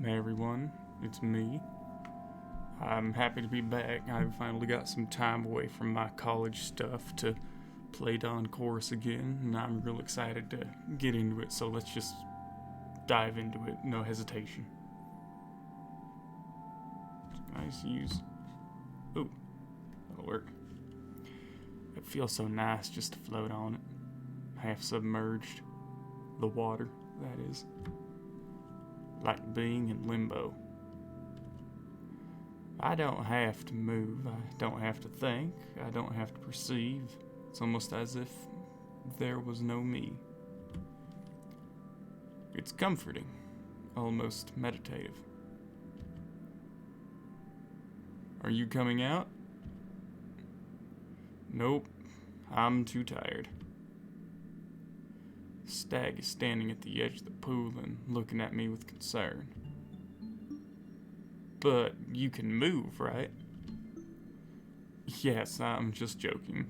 Hey everyone, it's me. I'm happy to be back. I finally got some time away from my college stuff to play Dawn Chorus again, and I'm real excited to get into it, so let's just dive into it, no hesitation. Nice use. Ooh, that'll work. It feels so nice just to float on it. Half submerged. The water, that is. Like being in limbo. I don't have to move, I don't have to think, I don't have to perceive. It's almost as if there was no me. It's comforting, almost meditative. Are you coming out? Nope, I'm too tired. Stag is standing at the edge of the pool and looking at me with concern. But you can move, right? Yes, I'm just joking.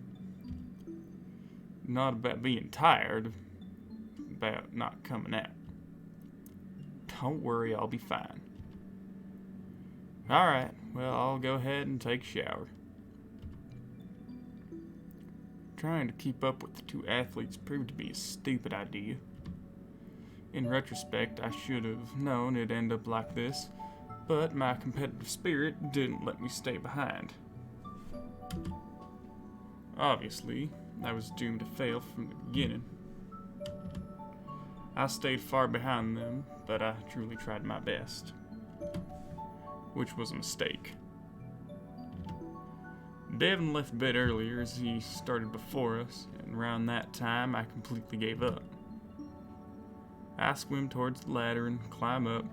Not about being tired, about not coming out. Don't worry, I'll be fine. Alright, well, I'll go ahead and take a shower. Trying to keep up with the two athletes proved to be a stupid idea. In retrospect, I should have known it'd end up like this, but my competitive spirit didn't let me stay behind. Obviously, I was doomed to fail from the beginning. I stayed far behind them, but I truly tried my best. Which was a mistake. Devin left a bit earlier as he started before us, and around that time I completely gave up. I swim towards the ladder and climb up,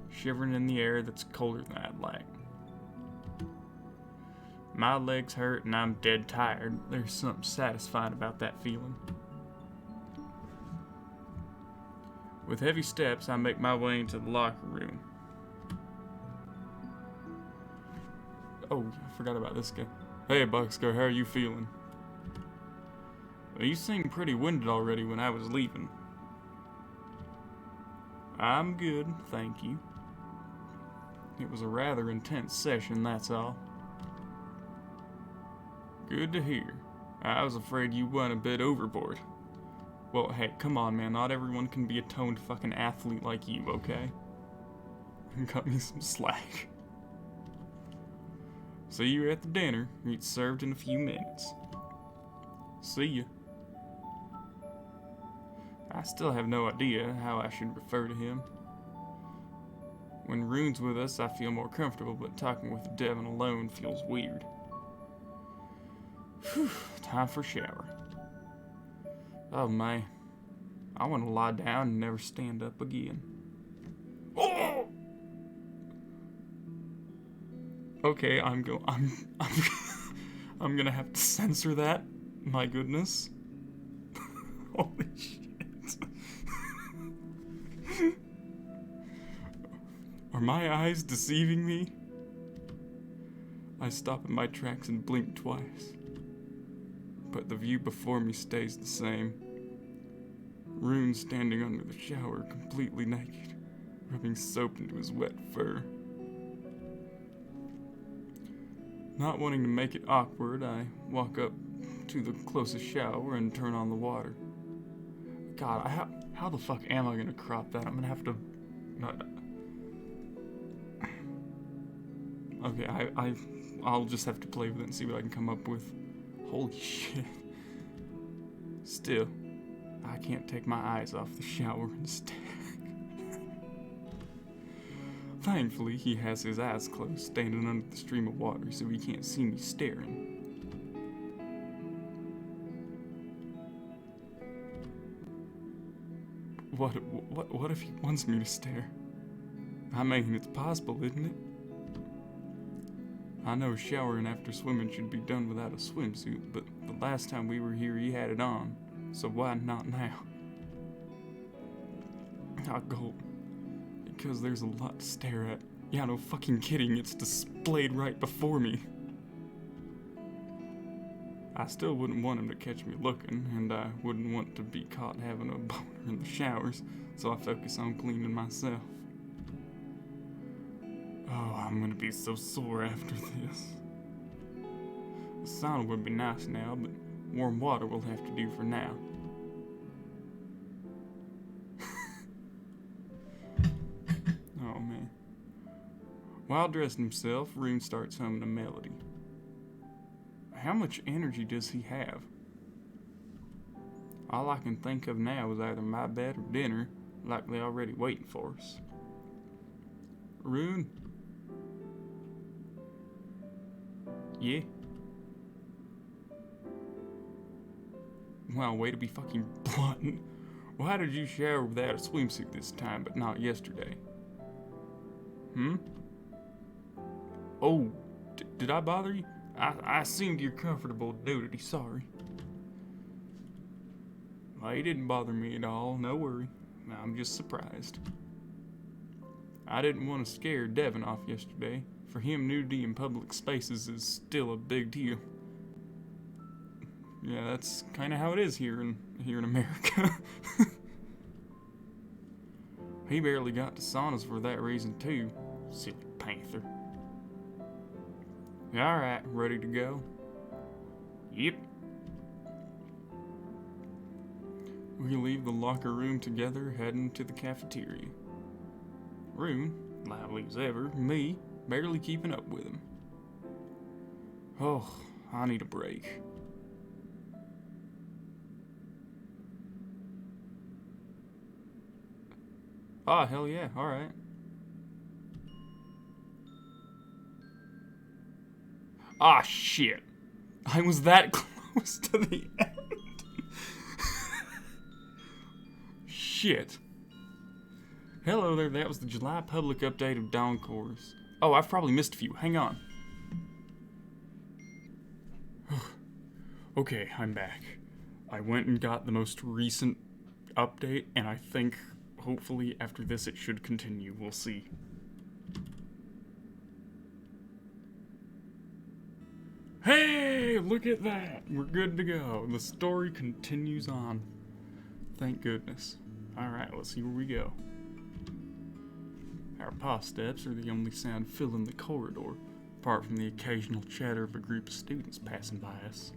shivering in the air that's colder than I'd like. My legs hurt and I'm dead tired. There's something satisfying about that feeling. With heavy steps, I make my way into the locker room. Oh, I forgot about this guy. Hey, Buckscar, how are you feeling? Well, you seemed pretty winded already when I was leaving. I'm good, thank you. It was a rather intense session, that's all. Good to hear. I was afraid you went a bit overboard. Well, hey, come on, man. Not everyone can be a toned fucking athlete like you, okay? Cut me some slack. See you at the dinner. It's served in a few minutes. See ya. I still have no idea how I should refer to him. When Rune's with us, I feel more comfortable, but talking with Devin alone feels weird. Whew, time for a shower. Oh man, I want to lie down and never stand up again. Oh! Okay, I'm gonna have to censor that. My goodness. Holy shit. Are my eyes deceiving me? I stop in my tracks and blink twice. But the view before me stays the same. Rune standing under the shower, completely naked, rubbing soap into his wet fur. Not wanting to make it awkward, I walk up to the closest shower and turn on the water. God, how the fuck am I gonna crop that? I'm gonna have to... Okay, I'll just have to play with it and see what I can come up with. Holy shit. Still, I can't take my eyes off the shower and stare. Thankfully, he has his eyes closed, standing under the stream of water, so he can't see me staring. What if he wants me to stare? I mean, it's possible, isn't it? I know showering after swimming should be done without a swimsuit, but the last time we were here he had it on, so why not now? I gulp, because there's a lot to stare at. Yeah, no fucking kidding, it's displayed right before me. I still wouldn't want him to catch me looking, and I wouldn't want to be caught having a boner in the showers, so I focus on cleaning myself. Oh, I'm gonna be so sore after this. The sauna would be nice now, but warm water will have to do for now. Oh man. While dressing himself, Rune starts humming a melody. How much energy does he have? All I can think of now is either my bed or dinner, likely already waiting for us. Rune? Yeah? Wow, way to be fucking blunt. Why did you shower without a swimsuit this time, but not yesterday? Oh, did I bother you? I assumed you're comfortable with nudity, sorry. Well, he didn't bother me at all, no worry. I'm just surprised. I didn't want to scare Devin off yesterday. For him, nudity in public spaces is still a big deal. Yeah, that's kind of how it is here in America. He barely got to saunas for that reason too. Silly panther. Alright, ready to go? Yep. We leave the locker room together, heading to the cafeteria. Rune, lively as ever, me, barely keeping up with him. Oh, I need a break. Ah, hell yeah, alright. Ah, shit. I was that close to the end. Shit. Hello there, that was the July public update of Dawn Chorus. Oh, I've probably missed a few. Hang on. Okay, I'm back. I went and got the most recent update, and I think, hopefully, after this it should continue. We'll see. Hey, look at that! We're good to go. The story continues on. Thank goodness. Alright, let's see where we go. Our paw steps are the only sound filling the corridor, apart from the occasional chatter of a group of students passing by us.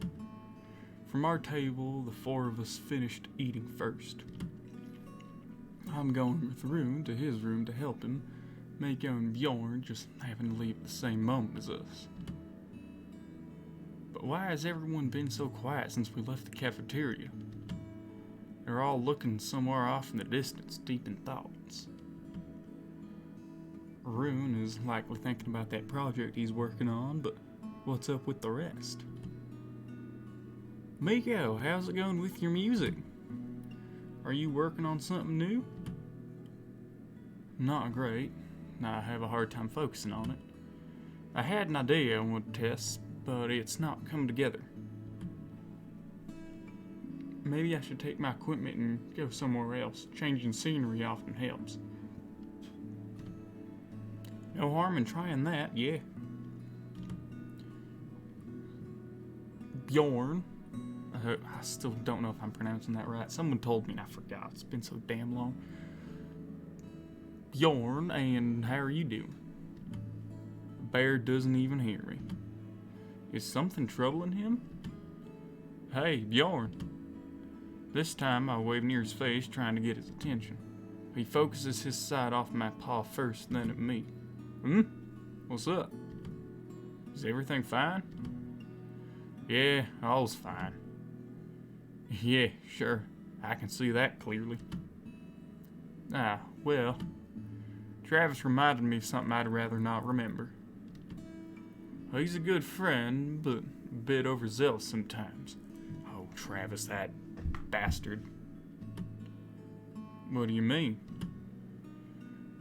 From our table, the four of us finished eating first. I'm going with Rune to his room to help him, Mako and Bjorn just having to leave at the same moment as us. But why has everyone been so quiet since we left the cafeteria? They're all looking somewhere off in the distance, deep in thoughts. Rune is likely thinking about that project he's working on, but what's up with the rest? Miko, how's it going with your music? Are you working on something new? Not great. I have a hard time focusing on it. I had an idea I wanted to test, but it's not come together. Maybe I should take my equipment and go somewhere else. Changing scenery often helps. No harm in trying that, yeah. Bjorn. I still don't know if I'm pronouncing that right. Someone told me and I forgot. It's been so damn long. Bjorn, and how are you doing? The bear doesn't even hear me. Is something troubling him? Hey, Bjorn. This time I wave near his face, trying to get his attention. He focuses his sight off my paw first, then at me. What's up? Is everything fine? Yeah, all's fine. Yeah, sure. I can see that clearly. Well, Travis reminded me of something I'd rather not remember. He's a good friend, but a bit overzealous sometimes. Oh, Travis, that bastard. What do you mean?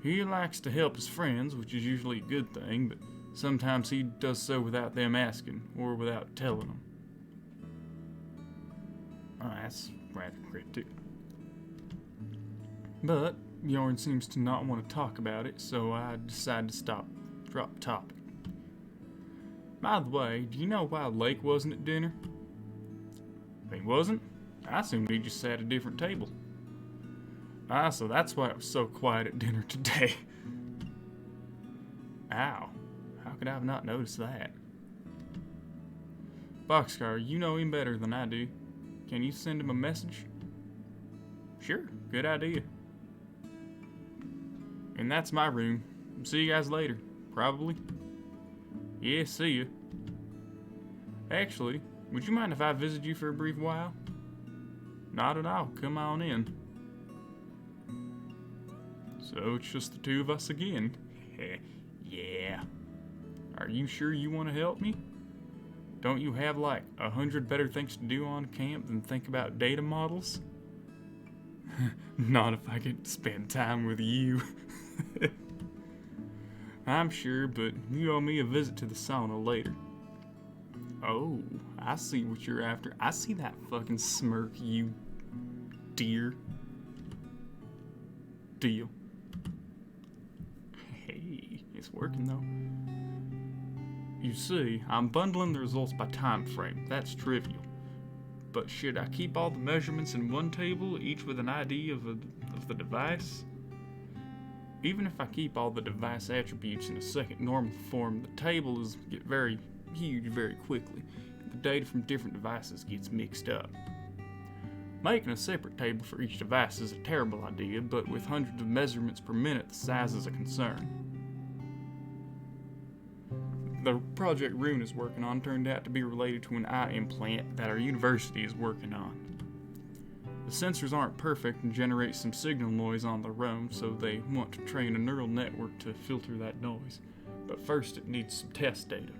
He likes to help his friends, which is usually a good thing, but sometimes he does so without them asking, or without telling them. Oh, that's rather cryptic. But Bjorn seems to not want to talk about it, so I decided to drop the topic. By the way, do you know why Lake wasn't at dinner? He wasn't? I assumed he just sat at a different table. So that's why it was so quiet at dinner today. Ow. How could I have not noticed that? Boxcar, you know him better than I do. Can you send him a message? Sure, good idea. And that's my room. See you guys later. Probably. Yeah, see ya. Actually, would you mind if I visit you for a brief while? Not at all. Come on in. So it's just the two of us again. Yeah. Are you sure you want to help me? Don't you have like 100 better things to do on camp than think about data models? Not if I get to spend time with you. I'm sure, but you owe me a visit to the sauna later. Oh, I see what you're after. I see that fucking smirk, you dear. Deal. Hey, it's working though. You see, I'm bundling the results by time frame. That's trivial. But should I keep all the measurements in one table, each with an ID of the device? Even if I keep all the device attributes in a second normal form, the tables get very huge very quickly, and the data from different devices gets mixed up. Making a separate table for each device is a terrible idea, but with hundreds of measurements per minute, the size is a concern. The project Rune is working on turned out to be related to an eye implant that our university is working on. The sensors aren't perfect and generate some signal noise on their own, so they want to train a neural network to filter that noise. But first it needs some test data.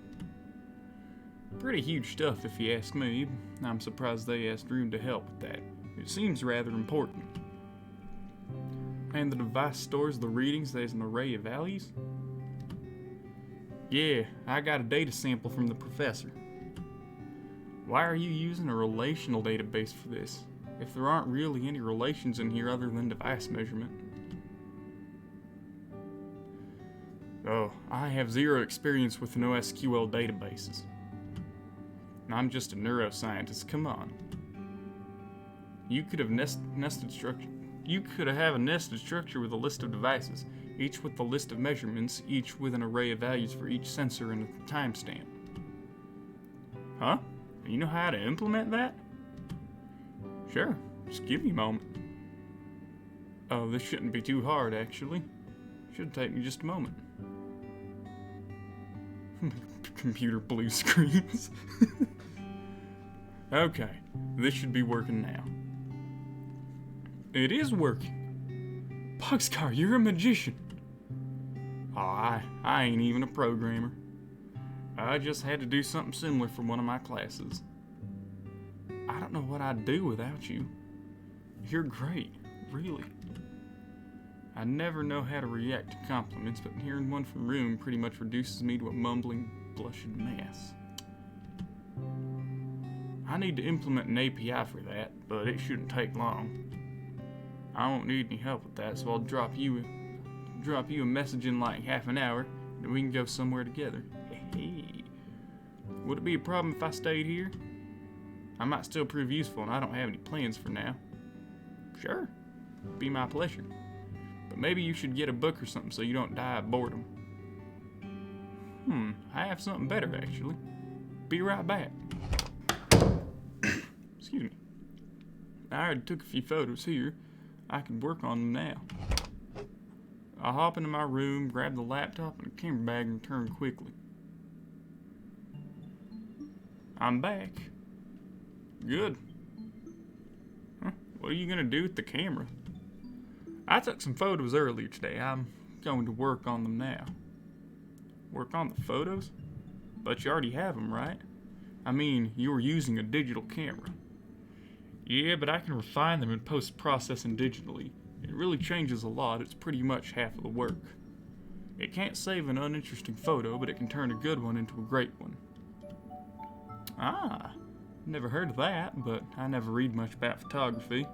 Pretty huge stuff if you ask me. I'm surprised they asked Rune to help with that. It seems rather important. And the device stores the readings as an array of values? Yeah, I got a data sample from the professor. Why are you using a relational database for this, if there aren't really any relations in here other than device measurement? Oh, I have zero experience with NoSQL databases. I'm just a neuroscientist, come on. You could have nested structure. You could have a nested structure with a list of devices, each with a list of measurements, each with an array of values for each sensor and a timestamp. Huh? You know how to implement that? Sure, just give me a moment. Oh, this shouldn't be too hard, actually. Should take me just a moment. Computer blue screens. Okay, this should be working now. It is working. Boxcar, you're a magician. Oh, I ain't even a programmer. I just had to do something similar for one of my classes. I don't know what I'd do without you. You're great, really. I never know how to react to compliments, but hearing one from Rune pretty much reduces me to a mumbling, blushing mess. I need to implement an API for that, but it shouldn't take long. I won't need any help with that, so I'll drop you a message in like half an hour, and we can go somewhere together. Hey. Would it be a problem if I stayed here? I might still prove useful, and I don't have any plans for now. Sure, be my pleasure. But maybe you should get a book or something so you don't die of boredom. I have something better, actually. Be right back. Excuse me. I already took a few photos here. I can work on them now. I'll hop into my room, grab the laptop and a camera bag, and return quickly. I'm back. Good. Huh? What are you gonna do with the camera? I took some photos earlier today. I'm going to work on them now. Work on the photos? But you already have them, right? I mean, you were using a digital camera. Yeah, but I can refine them and post-processing digitally. It really changes a lot. It's pretty much half of the work. It can't save an uninteresting photo, but it can turn a good one into a great one. Ah, never heard of that, but I never read much about photography.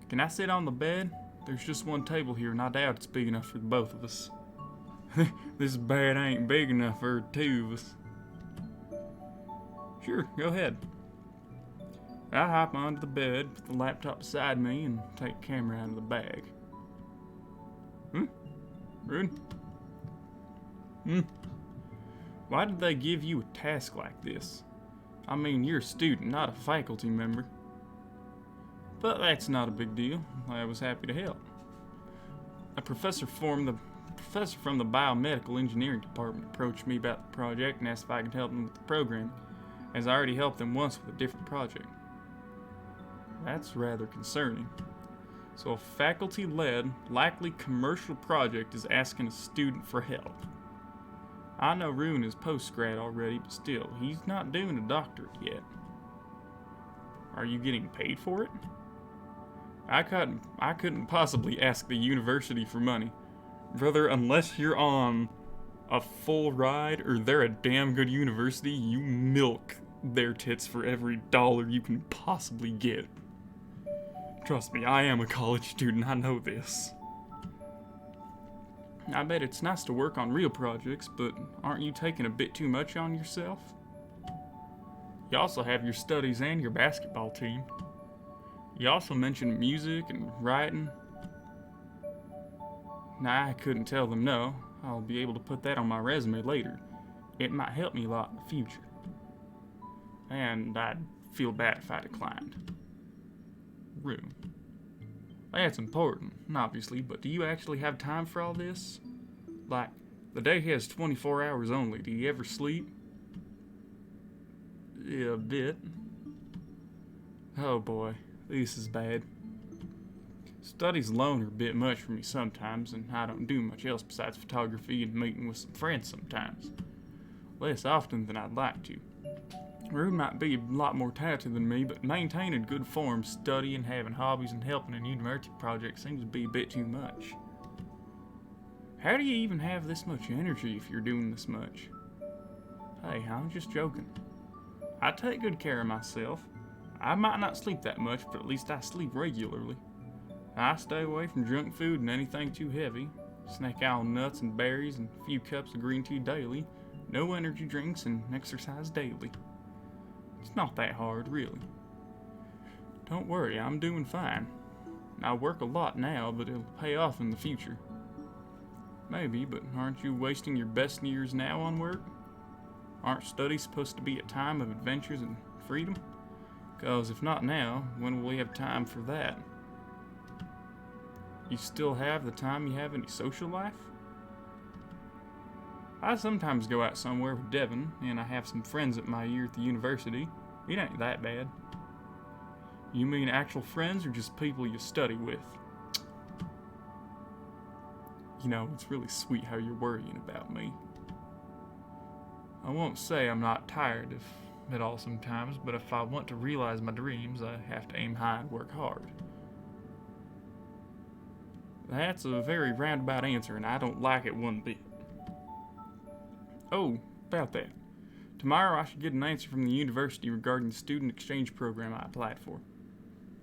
Can I sit on the bed? There's just one table here, and I doubt it's big enough for the both of us. This bed ain't big enough for two of us. Sure, go ahead. I hop onto the bed, put the laptop beside me, and take the camera out of the bag. Rune? Hmm? Why did they give you a task like this? I mean, you're a student, not a faculty member. But that's not a big deal. I was happy to help. A professor from the biomedical engineering department approached me about the project and asked if I could help him with the program, as I already helped him once with a different project. That's rather concerning. So a faculty-led, likely commercial project is asking a student for help. I know Rune is post-grad already, but still, he's not doing a doctorate yet. Are you getting paid for it? I couldn't possibly ask the university for money. Brother, unless you're on a full ride or they're a damn good university, you milk their tits for every dollar you can possibly get. Trust me, I am a college student, I know this. I bet it's nice to work on real projects, but aren't you taking a bit too much on yourself? You also have your studies and your basketball team. You also mentioned music and writing. Nah, I couldn't tell them no. I'll be able to put that on my resume later. It might help me a lot in the future. And I'd feel bad if I declined. Rune. That's important, obviously, but do you actually have time for all this? Like, the day has 24 hours only. Do you ever sleep? Yeah, a bit. Oh boy, this is bad. Studies alone are a bit much for me sometimes, and I don't do much else besides photography and meeting with some friends sometimes. Less often than I'd like to. Rune might be a lot more talented than me, but maintaining good form, studying, having hobbies, and helping in university projects seems to be a bit too much. How do you even have this much energy if you're doing this much? Hey, I'm just joking. I take good care of myself. I might not sleep that much, but at least I sleep regularly. I stay away from junk food and anything too heavy. Snack out on nuts and berries and a few cups of green tea daily. No energy drinks and exercise daily. It's not that hard, really. Don't worry, I'm doing fine. I work a lot now, but it'll pay off in the future. Maybe, but aren't you wasting your best years now on work? Aren't studies supposed to be a time of adventures and freedom? 'Cause if not now, when will we have time for that? You still have the time you have any social life? I sometimes go out somewhere with Devin, and I have some friends at my year at the university. It ain't that bad. You mean actual friends or just people you study with? You know, it's really sweet how you're worrying about me. I won't say I'm not tired of it all sometimes, but if I want to realize my dreams, I have to aim high and work hard. That's a very roundabout answer, and I don't like it one bit. Oh, about that. Tomorrow I should get an answer from the university regarding the student exchange program I applied for.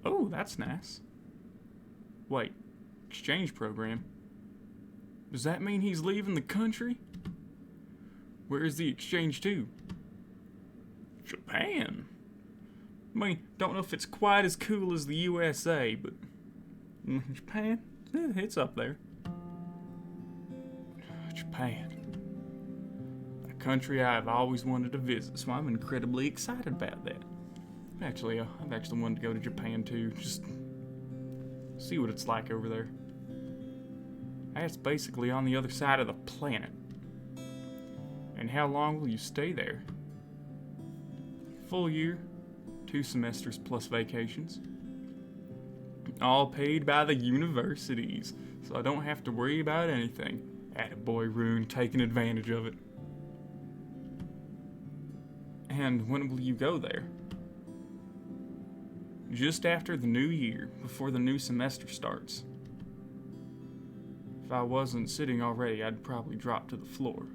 Oh, that's nice. Wait, exchange program? Does that mean he's leaving the country? Where is the exchange to? Japan. I mean, don't know if it's quite as cool as the USA, but Japan, it's up there. Japan. A country I've always wanted to visit, so I'm incredibly excited about that. Actually, I've actually wanted to go to Japan too, just see what it's like over there. That's basically on the other side of the planet. And how long will you stay there? Full year, 2 semesters plus vacations. All paid by the universities, so I don't have to worry about anything. Attaboy Rune, taking advantage of it. And when will you go there? Just after the new year, before the new semester starts. If I wasn't sitting already, I'd probably drop to the floor.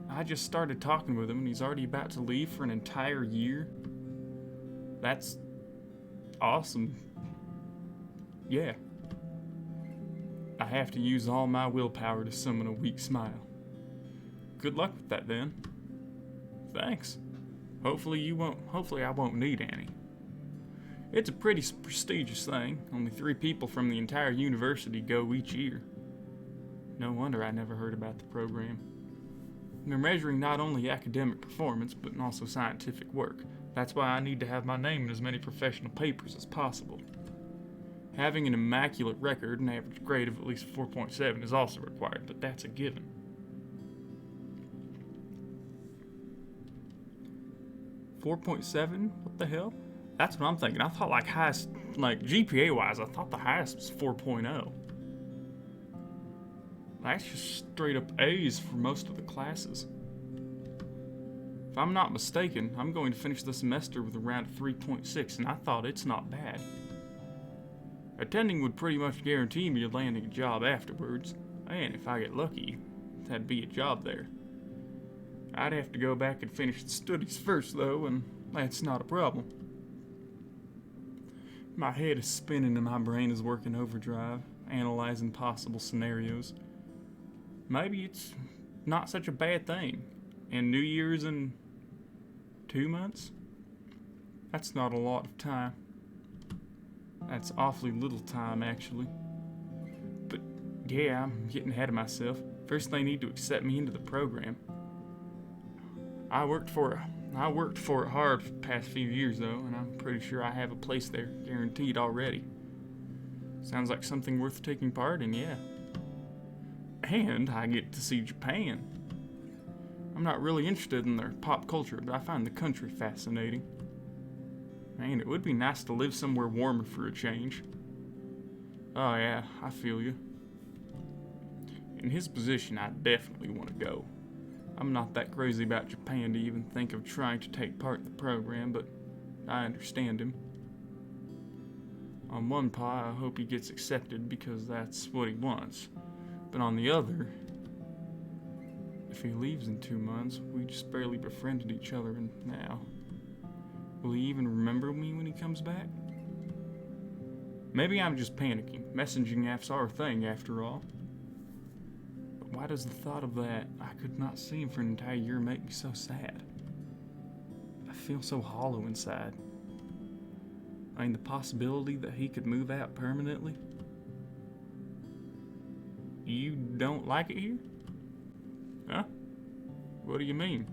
I just started talking with him and he's already about to leave for an entire year. That's awesome. Yeah. I have to use all my willpower to summon a weak smile. Good luck with that then. Thanks. Hopefully I won't need any. It's a pretty prestigious thing. Only 3 people from the entire university go each year. No wonder I never heard about the program. They're measuring not only academic performance, but also scientific work. That's why I need to have my name in as many professional papers as possible. Having an immaculate record, an average grade of at least 4.7 is also required, but that's a given. .7? What the hell? That's what I'm thinking. I thought highest, GPA-wise, I thought the highest was 4.0. That's just straight up A's for most of the classes. If I'm not mistaken, I'm going to finish the semester with around 3.6, and I thought it's not bad. Attending would pretty much guarantee me landing a job afterwards, and if I get lucky, that'd be a job there. I'd have to go back and finish the studies first, though, and that's not a problem. My head is spinning and my brain is working overdrive, analyzing possible scenarios. Maybe it's not such a bad thing. And New Year's in 2 months? That's not a lot of time. That's awfully little time, actually. But yeah, I'm getting ahead of myself. First, they need to accept me into the program. I worked for it hard for the past few years, though, and I'm pretty sure I have a place there, guaranteed already. Sounds like something worth taking part in, yeah. And I get to see Japan. I'm not really interested in their pop culture, but I find the country fascinating. Man, it would be nice to live somewhere warmer for a change. Oh yeah, I feel you. In his position, I definitely want to go. I'm not that crazy about Japan to even think of trying to take part in the program, but I understand him. On one part, I hope he gets accepted because that's what he wants. But on the other, if he leaves in 2 months, we just barely befriended each other, and now, will he even remember me when he comes back? Maybe I'm just panicking. Messaging apps are a thing, after all. But why does the thought of that I could not see him for an entire year make me so sad? I feel so hollow inside. I mean, the possibility that he could move out permanently. You don't like it here? Huh? What do you mean?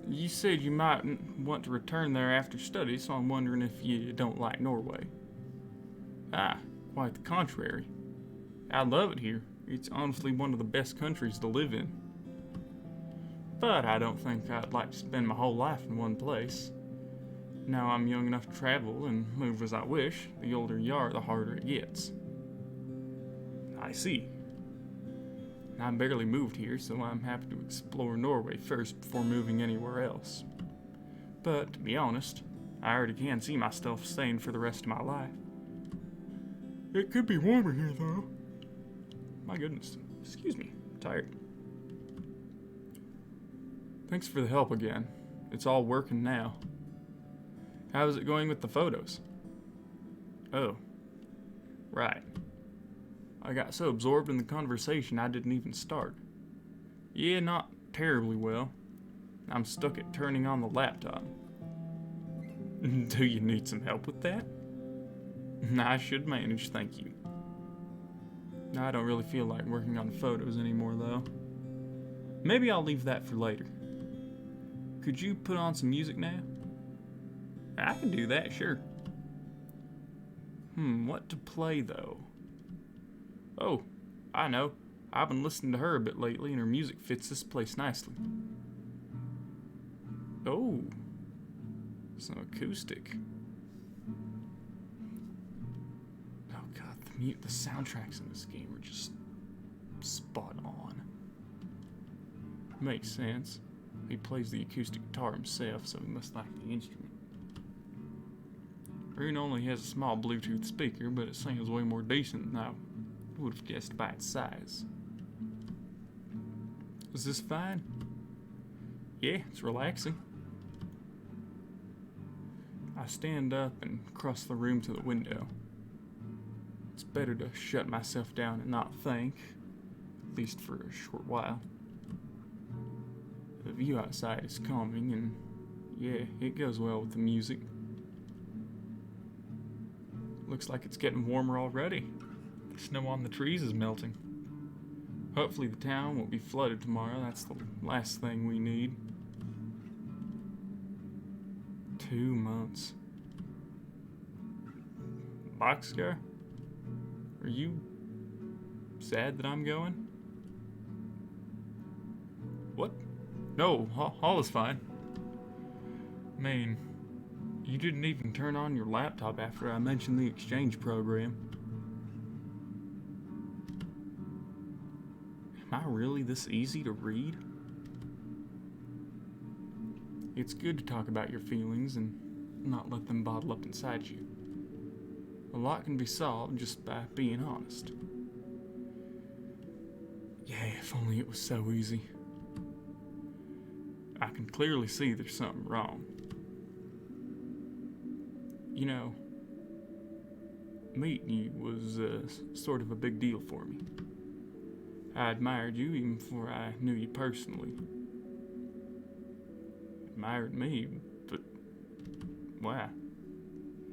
You said you might want to return there after study, so I'm wondering if you don't like Norway. Ah, quite the contrary. I love it here. It's honestly one of the best countries to live in. But I don't think I'd like to spend my whole life in one place. Now I'm young enough to travel and move as I wish. The older you are, the harder it gets. I see. I barely moved here, so I'm happy to explore Norway first before moving anywhere else. But, to be honest, I already can see myself staying for the rest of my life. It could be warmer here, though. My goodness. Excuse me. I'm tired. Thanks for the help again. It's all working now. How's it going with the photos? Oh. Right. I got so absorbed in the conversation I didn't even start. Yeah, not terribly well. I'm stuck at turning on the laptop. Do you need some help with that? I should manage, thank you. I don't really feel like working on photos anymore, though. Maybe I'll leave that for later. Could you put on some music now? I can do that, sure. What to play, though? Oh, I know. I've been listening to her a bit lately, and her music fits this place nicely. Oh, some acoustic. Oh god, the soundtracks in this game are just spot on. Makes sense. He plays the acoustic guitar himself, so he must like the instrument. Rune only has a small Bluetooth speaker, but it sounds way more decent than I would have guessed by its size. Is this fine? Yeah, it's relaxing. I stand up and cross the room to the window. It's better to shut myself down and not think, at least for a short while. The view outside is calming, and yeah, it goes well with the music. Looks like it's getting warmer already. The snow on the trees is melting. Hopefully the town won't be flooded tomorrow. That's the last thing we need. 2 months. Boxcar? Are you sad that I'm going? What? No, all is fine. Man, you didn't even turn on your laptop after I mentioned the exchange program. Am I really this easy to read? It's good to talk about your feelings and not let them bottle up inside you. A lot can be solved just by being honest. Yeah, if only it was so easy. I can clearly see there's something wrong. You know, meeting you was sort of a big deal for me. I admired you even before I knew you personally. Admired me, but wow,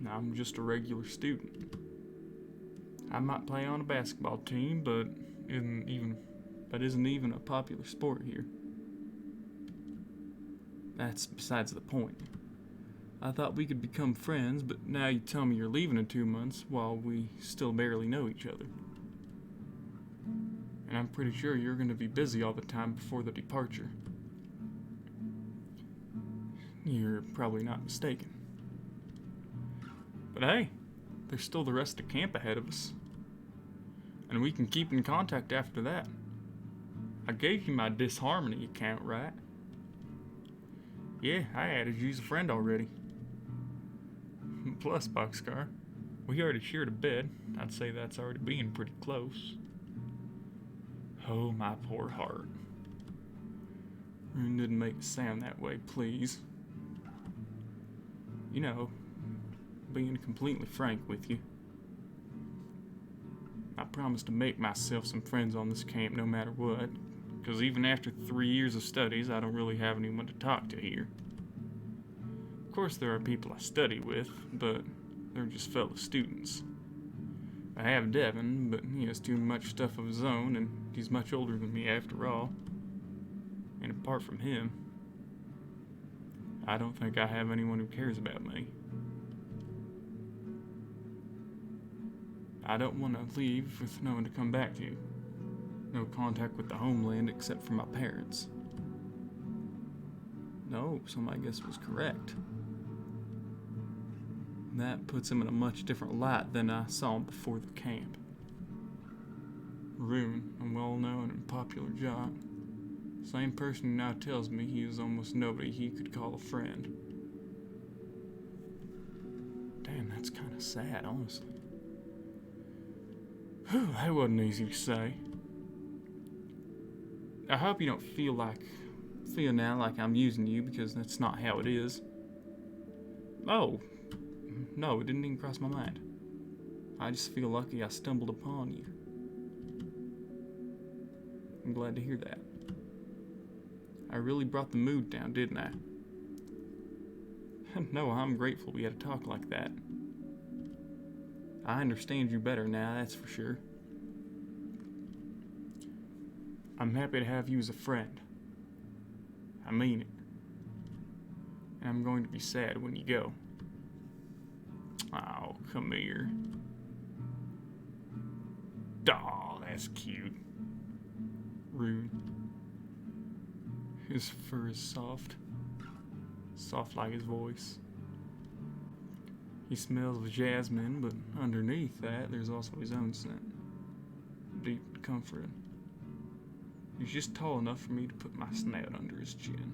I'm just a regular student. I might play on a basketball team, but isn't even a popular sport here. That's besides the point. I thought we could become friends, but now you tell me you're leaving in 2 months while we still barely know each other. And I'm pretty sure you're going to be busy all the time before the departure. You're probably not mistaken. But hey, there's still the rest of camp ahead of us. And we can keep in contact after that. I gave you my disharmony account, right? Yeah, I added you as a friend already. Plus, Boxcar, we already shared a bed. I'd say that's already being pretty close. Oh, my poor heart. Rune didn't make it sound that way, please. You know, being completely frank with you, I promised to make myself some friends on this camp no matter what, because even after 3 years of studies, I don't really have anyone to talk to here. Of course, there are people I study with, but they're just fellow students. I have Devin, but he has too much stuff of his own, and he's much older than me after all. And apart from him, I don't think I have anyone who cares about me. I don't want to leave with no one to come back to. No contact with the homeland except for my parents. No, so my guess was correct. That puts him in a much different light than I saw him before the camp. Rune, a well-known and popular jock. Same person who now tells me he is almost nobody he could call a friend. Damn, that's kind of sad, honestly. Whew, that wasn't easy to say. I hope you don't feel now like I'm using you, because that's not how it is. Oh, no, it didn't even cross my mind. I just feel lucky I stumbled upon you. I'm glad to hear that. I really brought the mood down, didn't I? No, I'm grateful we had a talk like that. I understand you better now, that's for sure. I'm happy to have you as a friend. I mean it. And I'm going to be sad when you go. Oh, come here. Aw, that's cute. Rune. His fur is soft. Soft like his voice. He smells of jasmine, but underneath that, there's also his own scent. Deep and comforting. He's just tall enough for me to put my snout under his chin.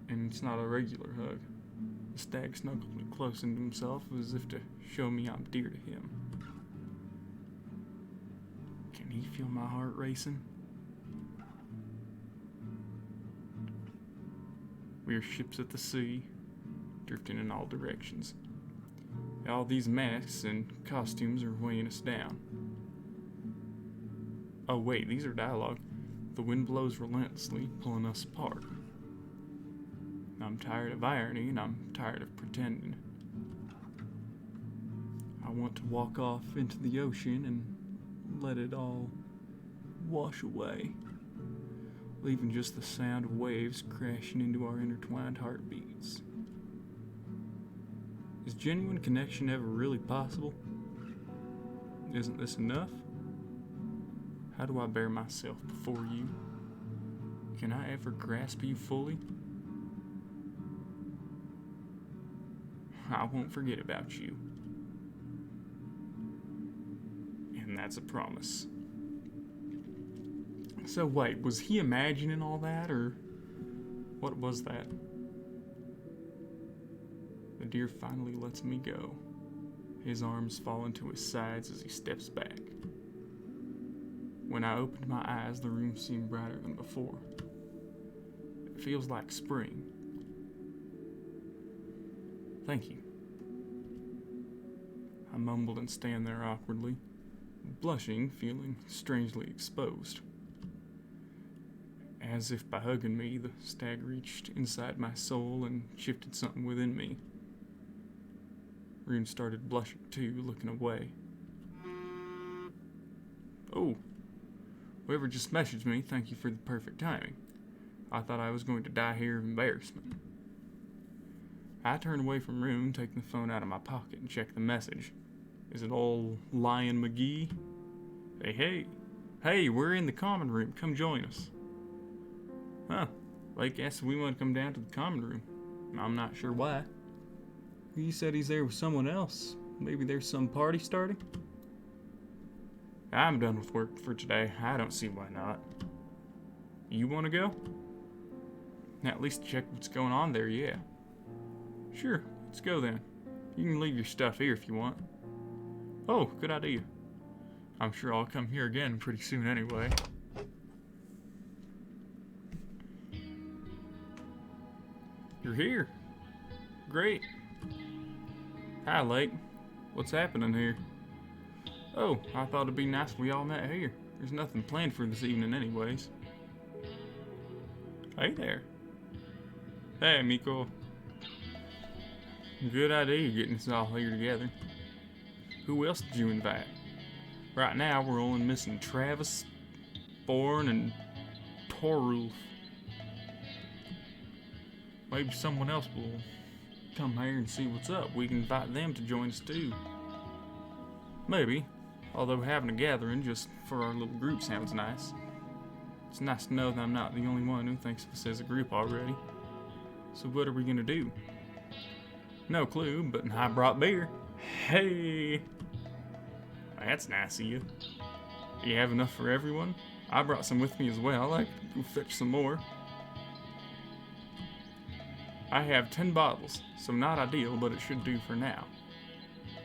And it's not a regular hug. The stag snuggles me close into himself as if to show me I'm dear to him. Can he feel my heart racing? We are ships at the sea, drifting in all directions. All these masks and costumes are weighing us down. Oh wait, these are dialogue. The wind blows relentlessly, pulling us apart. I'm tired of irony, and I'm tired of pretending. I want to walk off into the ocean and let it all wash away, leaving just the sound of waves crashing into our intertwined heartbeats. Is genuine connection ever really possible? Isn't this enough? How do I bear myself before you? Can I ever grasp you fully? I won't forget about you. And that's a promise. So wait, was he imagining all that, or what was that? The deer finally lets me go. His arms fall into his sides as he steps back. When I opened my eyes, the room seemed brighter than before. It feels like spring. Thank you. I mumbled and stand there awkwardly, blushing, feeling strangely exposed. As if by hugging me, the stag reached inside my soul and shifted something within me. Rune started blushing too, looking away. Oh, whoever just messaged me, thank you for the perfect timing. I thought I was going to die here of embarrassment. I turned away from Rune, taking the phone out of my pocket and checked the message. Is it old Lion McGee? Hey, we're in the common room, come join us. Huh, Blake asked if we want to come down to the common room. I'm not sure why. He said he's there with someone else. Maybe there's some party starting? I'm done with work for today. I don't see why not. You want to go? At least check what's going on there, yeah. Sure, let's go then. You can leave your stuff here if you want. Oh, good idea. I'm sure I'll come here again pretty soon anyway. You're here. Great. Hi, Lake. What's happening here? Oh, I thought it'd be nice if we all met here. There's nothing planned for this evening anyways. Hey there. Hey, Miko. Good idea getting us all here together. Who else did you invite? Right now, we're only missing Travis, Bourne, and Torulf. Maybe someone else will come here and see what's up. We can invite them to join us too. Maybe, although having a gathering just for our little group sounds nice. It's nice to know that I'm not the only one who thinks of us as a group already. So what are we gonna do? No clue, but I brought beer. Hey! That's nice of you. Do you have enough for everyone? I brought some with me as well. I could go fetch some more. I have 10 bottles, so not ideal, but it should do for now.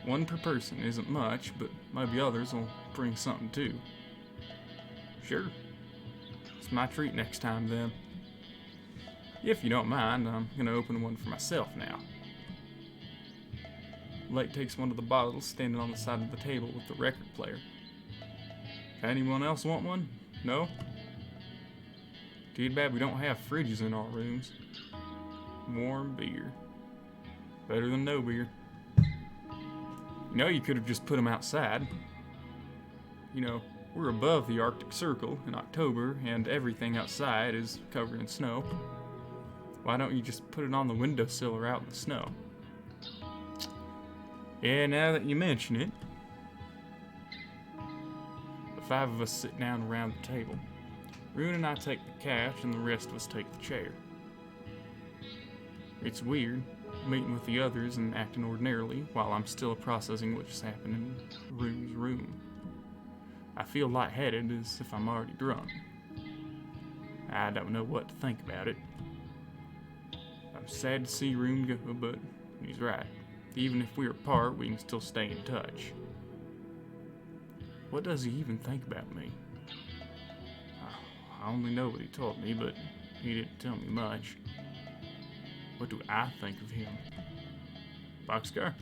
One per person isn't much, but maybe others will bring something too. Sure. It's my treat next time then. If you don't mind, I'm gonna open one for myself now. Lake takes one of the bottles standing on the side of the table with the record player. Anyone else want one? No? Too bad we don't have fridges in our rooms. Warm beer. Better than no beer. You know, you could have just put them outside. You know, we're above the Arctic Circle in October, and everything outside is covered in snow. Why don't you just put it on the windowsill or out in the snow? Yeah, now that you mention it. The 5 of us sit down around the table. Rune and I take the couch, and the rest of us take the chair. It's weird, meeting with the others and acting ordinarily while I'm still processing what just happened in Rune's room. I feel lightheaded as if I'm already drunk. I don't know what to think about it. I'm sad to see Rune go, but he's right. Even if we're apart, we can still stay in touch. What does he even think about me? I only know what he told me, but he didn't tell me much. What do I think of him? Boxcar?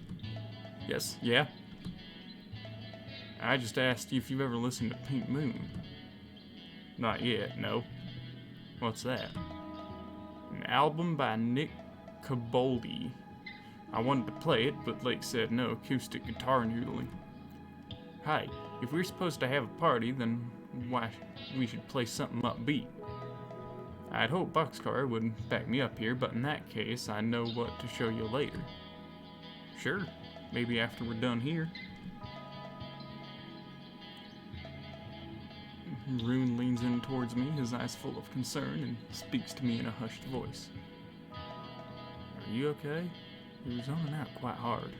Yes, yeah. I just asked you if you've ever listened to Pink Moon. Not yet, no. What's that? An album by Nick Caboldi. I wanted to play it, but Lake said no acoustic guitar noodling. Hey, if we're supposed to have a party, then why we should play something upbeat. I'd hoped Boxcar wouldn't back me up here, but in that case, I know what to show you later. Sure, maybe after we're done here. Rune leans in towards me, his eyes full of concern, and speaks to me in a hushed voice. Are you okay? He was zoning out quite hard.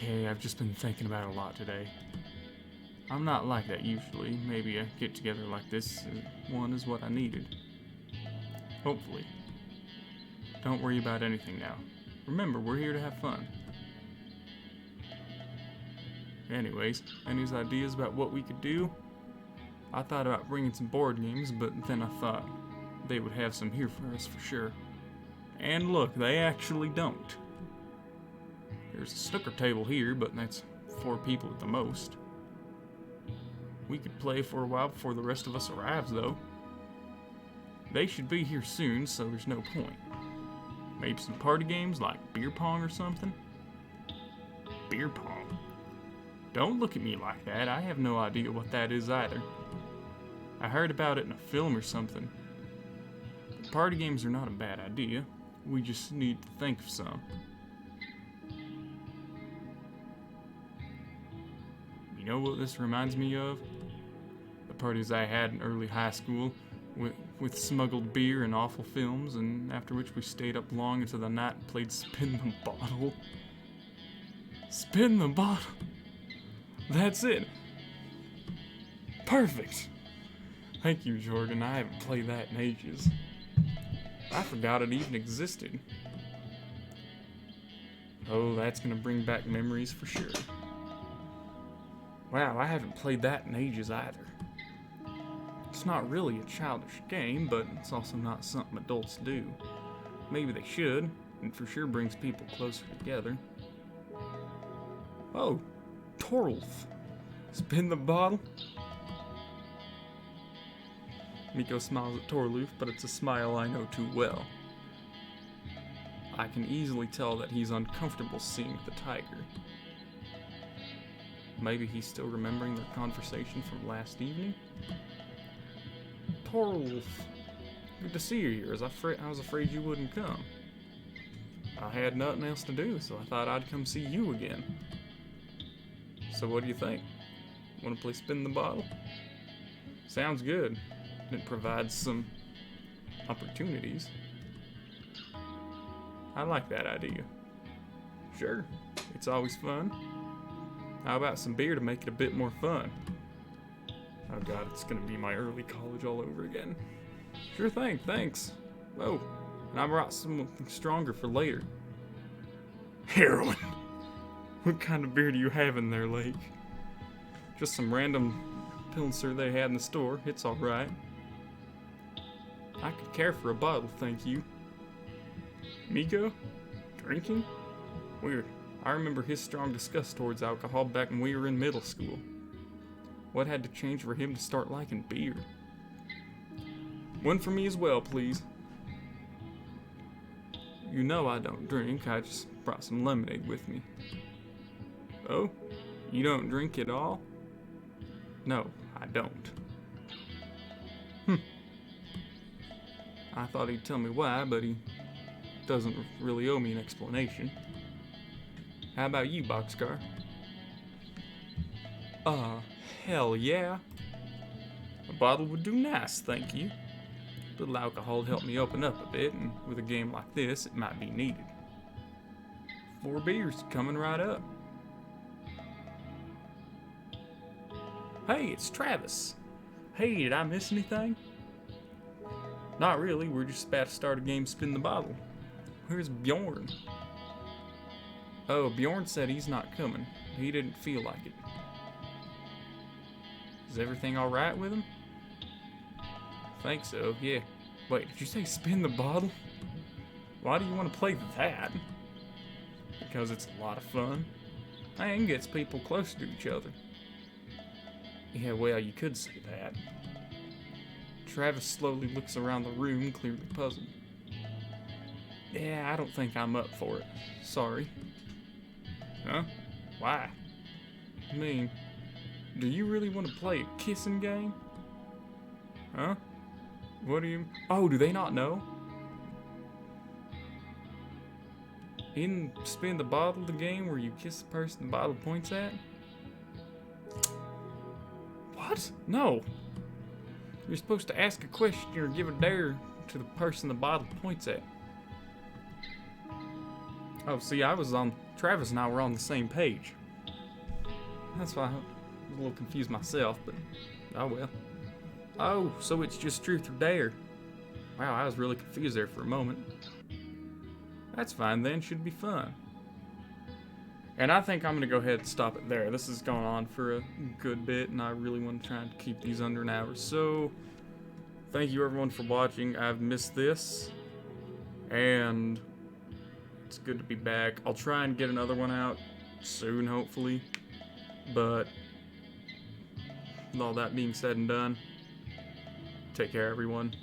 Yeah, I've just been thinking about it a lot today. I'm not like that usually. Maybe a get-together like this one is what I needed. Hopefully. Don't worry about anything now. Remember, we're here to have fun. Anyways, any ideas about what we could do? I thought about bringing some board games, but then I thought they would have some here for us for sure. And look, they actually don't. There's a snooker table here, but that's 4 people at the most. We could play for a while before the rest of us arrives, though. They should be here soon, so there's no point. Maybe some party games like beer pong or something? Beer pong? Don't look at me like that. I have no idea what that is either. I heard about it in a film or something. But party games are not a bad idea. We just need to think of some. You know what this reminds me of? The parties I had in early high school with smuggled beer and awful films, and after which we stayed up long into the night and played Spin the Bottle. Spin the Bottle! That's it! Perfect! Thank you, Jordan. I haven't played that in ages. I forgot it even existed. Oh, that's gonna bring back memories for sure. Wow, I haven't played that in ages either. It's not really a childish game, but it's also not something adults do. Maybe they should, and for sure brings people closer together. Oh, Torolf. Spin the bottle? Miko smiles at Torloof, but it's a smile I know too well. I can easily tell that he's uncomfortable seeing the tiger. Maybe he's still remembering their conversation from last evening? Torloof, good to see you here. I was afraid you wouldn't come. I had nothing else to do, so I thought I'd come see you again. So what do you think? Want to play Spin the Bottle? Sounds good. It provides some opportunities. I like that idea. Sure, it's always fun. How about some beer to make it a bit more fun? Oh god, it's gonna be my early college all over again. Sure thing, thanks. Oh, and I brought something stronger for later. Heroin! What kind of beer do you have in there, Lake? Just some random Pilsner they had in the store. It's alright. I could care for a bottle, thank you. Miko? Drinking? Weird. I remember his strong disgust towards alcohol back when we were in middle school. What had to change for him to start liking beer? One for me as well, please. You know I don't drink, I just brought some lemonade with me. Oh? You don't drink at all? No, I don't. I thought he'd tell me why, but he doesn't really owe me an explanation. How about you, Boxcar? Hell yeah. A bottle would do nice, thank you. A little alcohol would help me open up a bit, and with a game like this, it might be needed. 4 beers coming right up. Hey, it's Travis. Hey, did I miss anything? Not really, we're just about to start a game Spin the Bottle. Where's Bjorn? Oh, Bjorn said he's not coming. He didn't feel like it. Is everything alright with him? I think so, yeah. Wait, did you say Spin the Bottle? Why do you want to play that? Because it's a lot of fun. And gets people closer to each other. Yeah, well, you could say that. Travis slowly looks around the room, clearly puzzled. Yeah, I don't think I'm up for it. Sorry. Huh? Why? I mean, Do you really want to play a kissing game? Huh? What do you... Oh, do they not know? In Spin the Bottle, the game where you kiss the person the bottle points at? What? No. You're supposed to ask a question or give a dare to the person the bottle points at. Oh, see, Travis and I were on the same page. That's why I was a little confused myself, but oh well. Oh, so it's just truth or dare. Wow, I was really confused there for a moment. That's fine then, should be fun. And I think I'm gonna go ahead and stop it there. This has gone on for a good bit, and I really want to try and keep these under an hour. So, thank you everyone for watching. I've missed this, and it's good to be back. I'll try and get another one out soon, hopefully. But, with all that being said and done, take care everyone.